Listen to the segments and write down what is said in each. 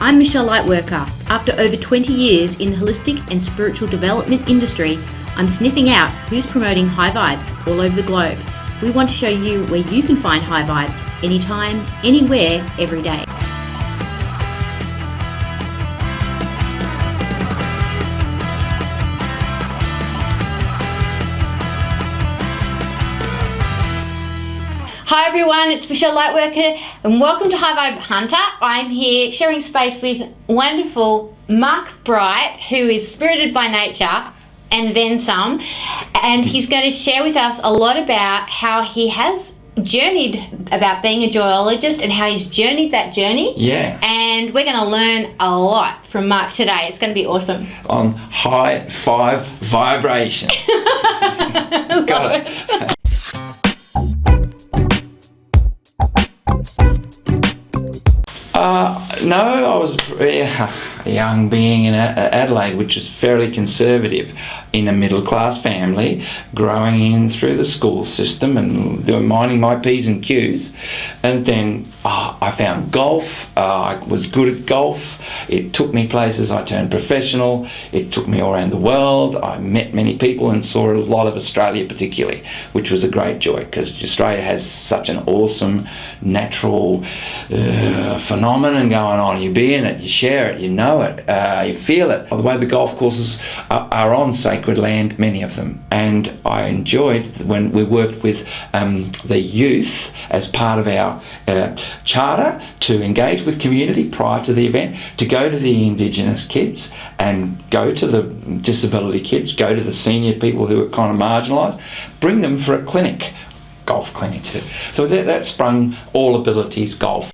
I'm Michelle Lightworker. After over 20 years in the holistic and spiritual development industry, I'm sniffing out who's promoting high vibes all over the globe. We want to show you where you can find high vibes anytime, anywhere, every day. Hi everyone, it's Michelle Lightworker and welcome to High Vibe Hunter. I'm here sharing space with wonderful Marc Bright, who is spirited by nature and then some, and he's going to share with us a lot about how he has journeyed about being a joyologist and how he's journeyed that journey. Yeah. And we're going to learn a lot from Marc today. It's going to be awesome. On high five vibrations. Got it. No, I was a young being in Adelaide, which is fairly conservative, in a middle-class family, growing in through the school system and minding my P's and Q's. And then I found golf. I was good at golf. It took me places. I turned professional. It took me all around the world. I met many people and saw a lot of Australia particularly, which was a great joy because Australia has such an awesome natural phenomenon going on. You be in it, you share it, you know it, you feel it. By the way, the golf courses are on sacred land, many of them, and I enjoyed when we worked with the youth as part of our charter to engage with community prior to the event, to go to the indigenous kids and go to the disability kids, go to the senior people who are kind of marginalised, bring them for a clinic, golf clinic too. So that sprung All Abilities Golf.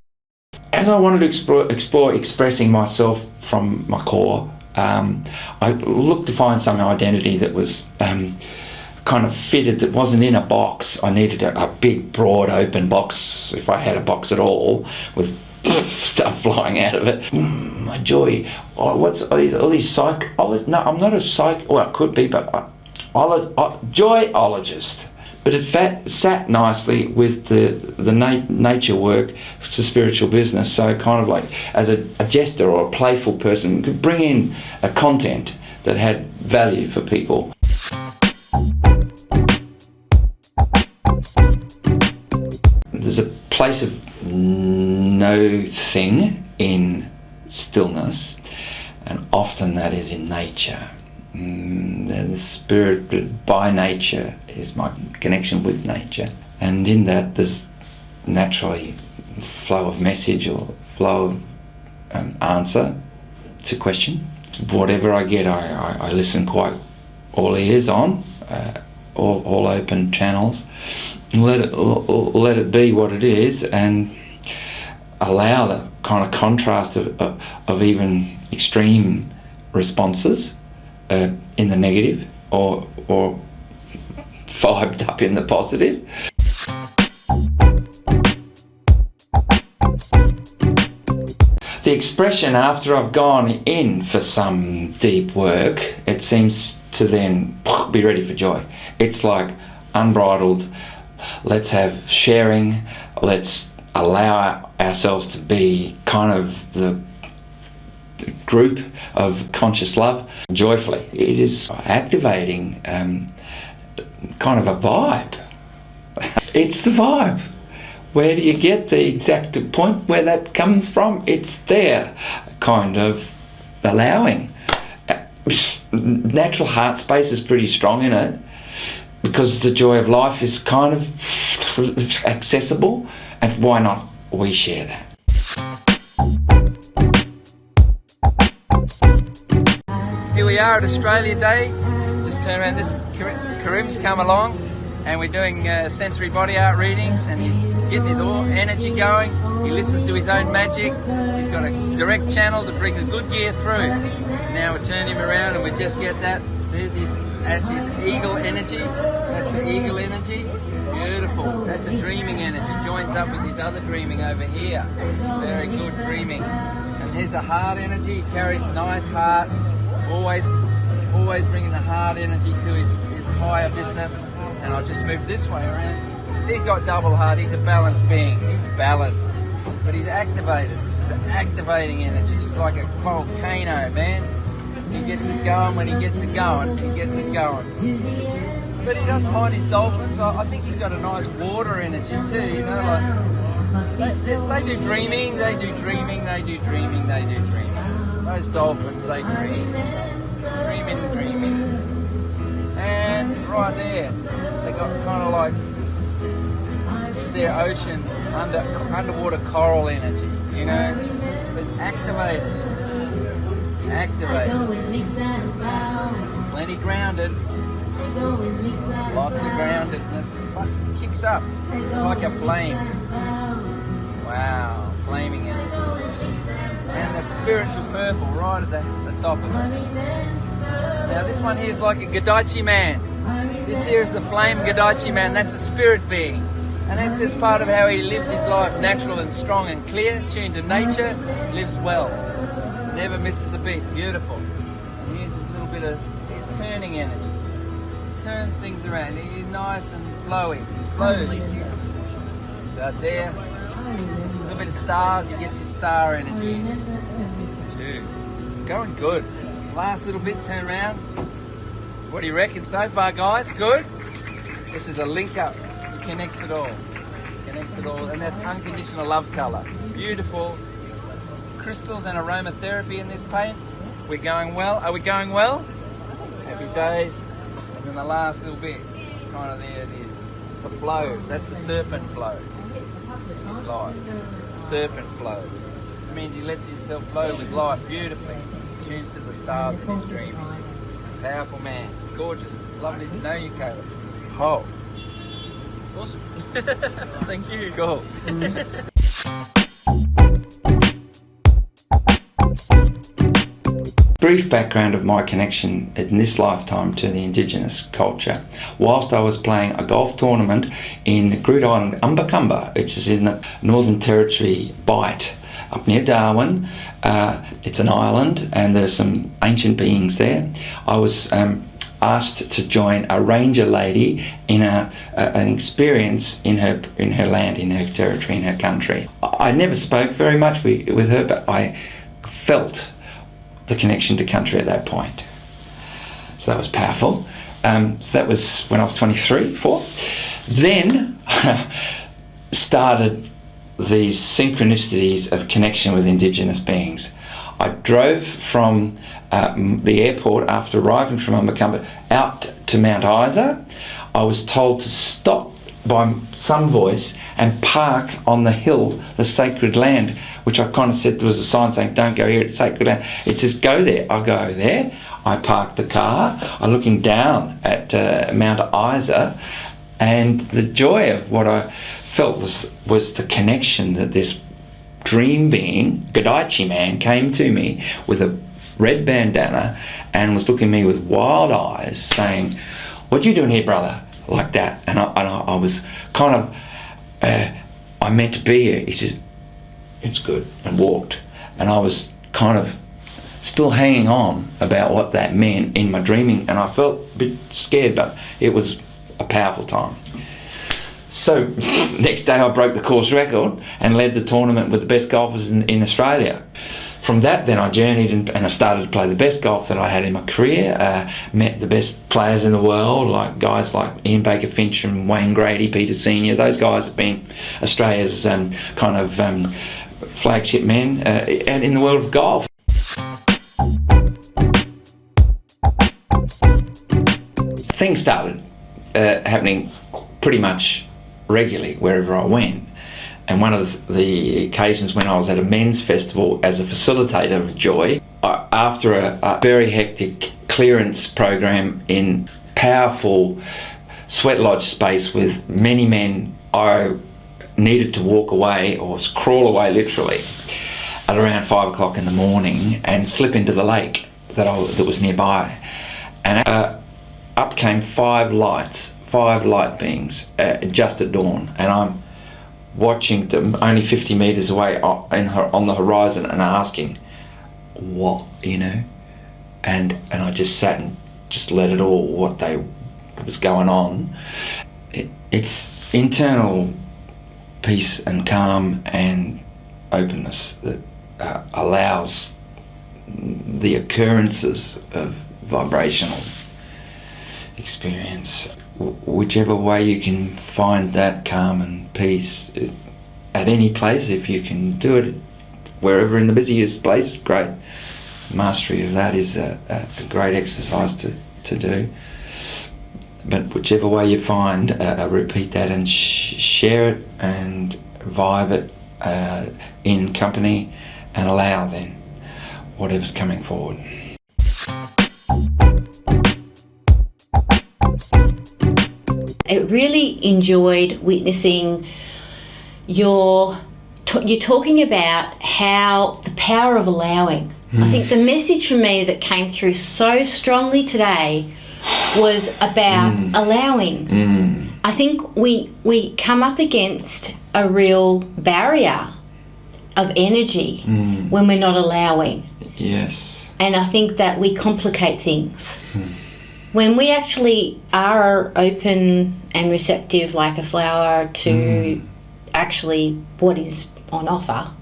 As I wanted to explore expressing myself from my core, I looked to find some identity that was kind of fitted, that wasn't in a box. I needed a big, broad, open box, if I had a box at all, with stuff flying out of it. My joy. Oh, what's all these psych? No, I'm not a psych. Well, I could be, but joyologist. But it sat nicely with the nature work, it's a spiritual business, so kind of like as a jester or a playful person could bring in a content that had value for people. There's a place of no thing in stillness, and often that is in nature. The spirit by nature is my connection with nature, and in that there's naturally flow of message or flow of an answer to question. Whatever I get, I listen quite all ears on, all open channels, and let it be what it is, and allow the kind of contrast of even extreme responses in the negative or vibed up in the positive. The expression after I've gone in for some deep work, it seems to then be ready for joy. It's like unbridled, let's have sharing, let's allow ourselves to be kind of the group of conscious love joyfully. It is activating kind of a vibe. It's the vibe. Where do you get the exact point where that comes from? It's there, kind of allowing. Natural heart space is pretty strong in it because the joy of life is kind of accessible, and why not we share that? Here we are at Australia Day. Just turn around, this Karim's come along and we're doing sensory body art readings, and he's getting his energy going. He listens to his own magic. He's got a direct channel to bring the good gear through. Now we turn him around and we just get that. That's his eagle energy. That's the eagle energy. Beautiful. That's a dreaming energy. Joins up with his other dreaming over here. Very good dreaming. And here's the heart energy. He carries nice heart. Always bringing the heart energy to his higher business. And I'll just move this way around. He's got double heart. He's a balanced being. He's balanced. but he's activated. This is activating energy. It's like a volcano, man. He gets it going when he gets it going. He gets it going. But he doesn't mind his dolphins. I think he's got a nice water energy too, you know, like they do dreaming, they do dreaming, they do dreaming, they do dreaming. Those dolphins, they dream. Dreaming. And right there, they got kind of like, this is their ocean, underwater coral energy, you know. It's activated. Plenty grounded. Lots of groundedness. But it kicks up. It's like a flame. Wow, flaming energy. And the spiritual purple right at the top of it. Now this one here is like a Gadachi man. This here is the flame Gadachi man. That's a spirit being. And that's just part of how he lives his life, natural and strong and clear, tuned to nature, lives well. Never misses a beat. Beautiful. And here's his little bit of his turning energy. He turns things around. He's nice and flowy. He flows. Out there. A little bit of stars. He gets his star energy. Two. Going good. Last little bit, turn around. What do you reckon so far, guys? Good? This is a link up. It connects it all. And that's unconditional love colour. Beautiful. Crystals and aromatherapy in this paint. We're going well. Are we going well? Happy days. And then the last little bit, kind of there it is. It's the flow. That's the serpent flow. It's life. The serpent flow. This means he lets himself flow with life beautifully. He tunes to the stars in his dreaming. Powerful man. Gorgeous. Lovely to know you, Caleb. Oh. Awesome. Thank you. Cool. Brief background of my connection in this lifetime to the indigenous culture. Whilst I was playing a golf tournament in Groote Island, Umbacumba, which is in the Northern Territory, Bight, up near Darwin. It's an island and there's some ancient beings there. I was asked to join a ranger lady in an experience in her land, in her territory, in her country. I never spoke very much with her, but I felt the connection to country at that point. So that was powerful. So that was when I was 23, 4. Then started these synchronicities of connection with indigenous beings. I drove from the airport after arriving from Umbacumba out to Mount Isa. I was told to stop by some voice and park on the hill, the sacred land, which I kind of said there was a sign saying don't go here, it's sacred land. It says go there. I go there. I parked the car. I'm looking down at Mount Isa, and the joy of what I felt was the connection that this dream being, Gadachi man, came to me with a red bandana and was looking at me with wild eyes saying, "What are you doing here, brother?" Like that. And I was kind of, I meant to be here. He says, "It's good," and walked. And I was kind of still hanging on about what that meant in my dreaming, and I felt a bit scared, but it was a powerful time. So next day I broke the course record and led the tournament with the best golfers in Australia. From that then I journeyed and I started to play the best golf that I had in my career, met the best players in the world, like guys like Ian Baker Finch and Wayne Grady, Peter Senior. Those guys have been Australia's kind of flagship men and in the world of golf. Things started happening pretty much regularly wherever I went. And one of the occasions when I was at a men's festival as a facilitator of Joy, after a very hectic clearance program in powerful sweat lodge space with many men, I needed to walk away or crawl away literally at around 5 o'clock in the morning and slip into the lake that was nearby. And up came 5 light beings just at dawn, and I'm watching them only 50 metres away on the horizon and asking, what, you know? And I just sat and just let it all, what was going on. It's internal peace and calm and openness that allows the occurrences of vibrational experience. Whichever way you can find that calm and peace at any place, if you can do it wherever in the busiest place, great. Mastery of that is a great exercise to do. But whichever way you find, repeat that and share it and vibe it in company, and allow then whatever's coming forward. I really enjoyed witnessing you're talking about how the power of allowing. I think the message from me that came through so strongly today was about allowing. I think we come up against a real barrier of energy when we're not allowing. Yes. And I think that we complicate things. When we actually are open and receptive like a flower to actually what is on offer,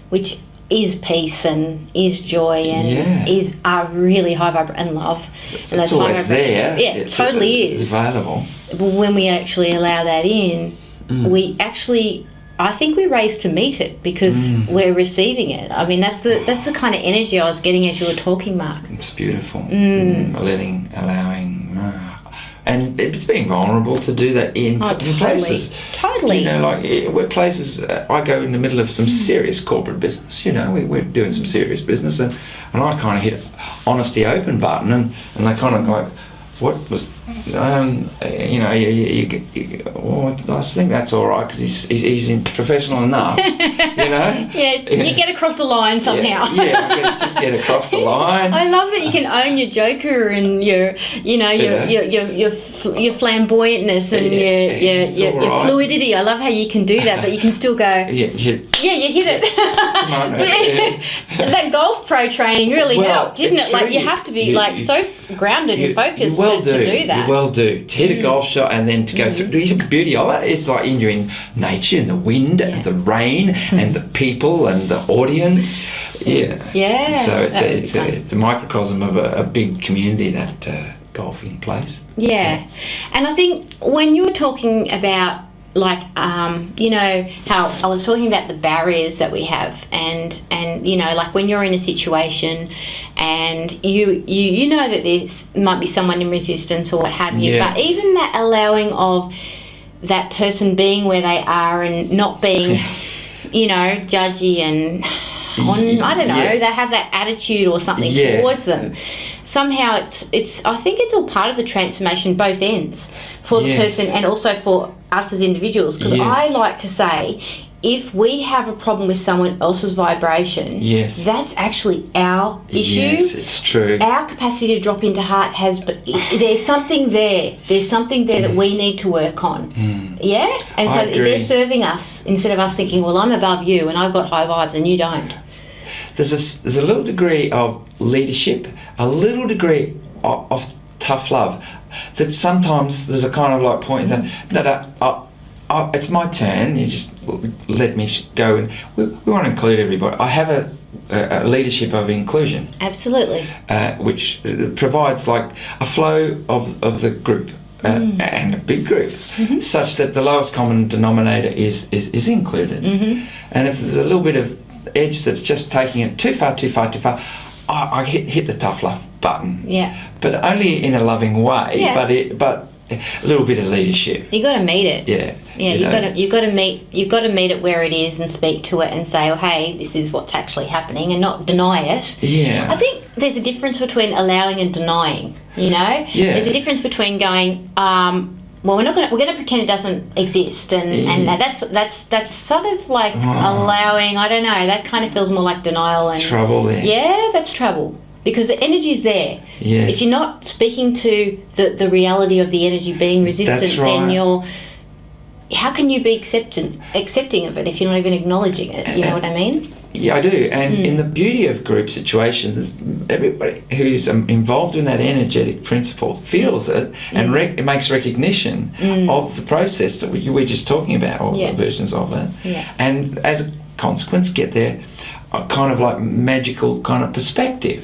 which is peace and is joy and is our really high vibrant and love. So it's always there. Yeah, it totally is. It's available. But when we actually allow that in, we actually, I think we're raised to meet it because we're receiving it. I mean, that's the kind of energy I was getting as you were talking, Mark. It's beautiful. Letting, allowing. And it's being vulnerable to do that in places. Totally. You know, like where places, I go in the middle of some serious corporate business. You know, we're doing some serious business, and I kind of hit honesty open button, and they kind of like, what was, you know, I think that's all right because he's professional enough, you know. You get across the line somehow. Just get across the line. I love that you can own your joker and your flamboyantness and your fluidity. I love how you can do that, but you can still go. You hit it. Come on, that golf pro training really helped, didn't it? True. Like you have to be so grounded and focused to do that. You well do. To hit a golf shot and then to go through. The beauty of it is like you're in nature and the wind and the rain and the people and the audience. Yeah. So it's a microcosm of a big community, that golfing place. Yeah. And I think when you were talking about like you know how I was talking about the barriers that we have and you know, like when you're in a situation and you know that there might be someone in resistance or what have you, but even that allowing of that person being where they are and not being you know, judgy and I don't know, they have that attitude or something towards them. Somehow it's I think it's all part of the transformation, both ends, for the person and also for us as individuals. Because I like to say, if we have a problem with someone else's vibration, that's actually our issue. Yes, it's true. Our capacity to drop into heart but there's something there. There's something there that we need to work on. Yeah? And so they're serving us instead of us thinking, well, I'm above you and I've got high vibes and you don't. There's a little degree of leadership, a little degree of tough love, that sometimes there's a kind of like point that it's my turn, you just let me go, and we want to include everybody. I have a leadership of inclusion. Absolutely. Which provides like a flow of the group. And a big group, such that the lowest common denominator is included. And if there's a little bit of edge that's just taking it too far, I hit the tough love button. Yeah. But only in a loving way. Yeah. But a little bit of leadership. You got to meet it. Yeah. Yeah. You got to meet it where it is and speak to it and say, oh, hey, this is what's actually happening, and not deny it. Yeah. I think there's a difference between allowing and denying. You know. Yeah. There's a difference between going, well, we're going to pretend it doesn't exist, and that's sort of like allowing. I don't know. That kind of feels more like denial and trouble there. Yeah, that's trouble, because the energy's there. Yes. If you're not speaking to the reality of the energy being resistant, then how can you be accepting of it if you're not even acknowledging it? You know what I mean? Yeah, I do. And in the beauty of group situations, everybody who's involved in that energetic principle feels it and it makes recognition of the process that we're just talking about, or versions of it. Yeah. And as a consequence, get their kind of like magical kind of perspective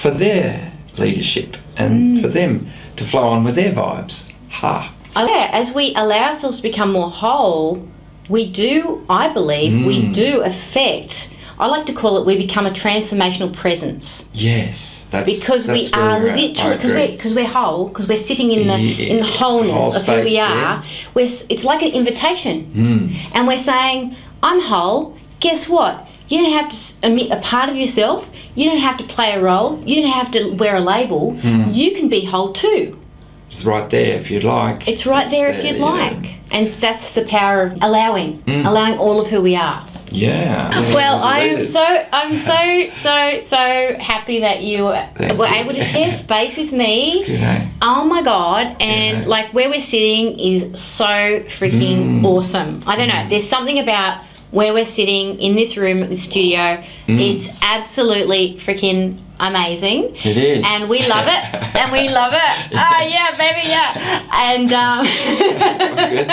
for their leadership and for them to flow on with their vibes. Yeah, as we allow ourselves to become more whole, we do, I believe, we do affect, I like to call it, we become a transformational presence. Yes, because we are literally, because we're whole, because we're sitting in the wholeness of who we are. It's like an invitation, and we're saying, "I'm whole. Guess what? You don't have to emit a part of yourself. You don't have to play a role. You don't have to wear a label. You can be whole too." It's right there if you'd like. It's right there if you'd like, and that's the power of allowing all of who we are. Yeah. Well, I'm so happy that you were able to share space with me. It's good, eh? Oh my God! And like where we're sitting is so freaking awesome. I don't know. There's something about where we're sitting in this room at the studio. It's absolutely freaking amazing. It is. And we love it. And we love it. Yeah, baby, yeah. And That's good.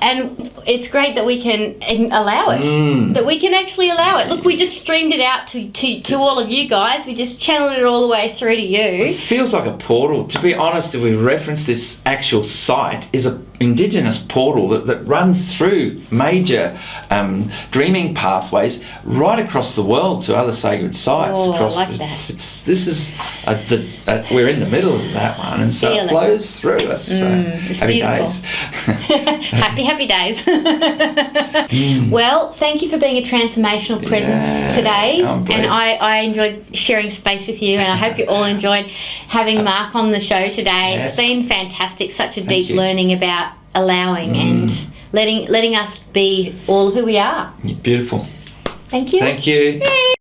and it's great that we can allow it. That we can actually allow it. Look, we just streamed it out to all of you guys. We just channeled it all the way through to you. It feels like a portal. To be honest, we reference this actual site is an indigenous portal that runs through major dreaming pathways right across the world to other sacred sites. Oh, across, I like that. This is we're in the middle of that one, and so it flows through us. So it's happy beautiful. days. happy days. Well, thank you for being a transformational presence today. I'm blessed. And I enjoyed sharing space with you, and I hope you all enjoyed having Marc on the show today. Yes. It's been fantastic, such a deep you. learning about allowing and letting us be all who we are. Beautiful. Thank you. Thank you. Yay.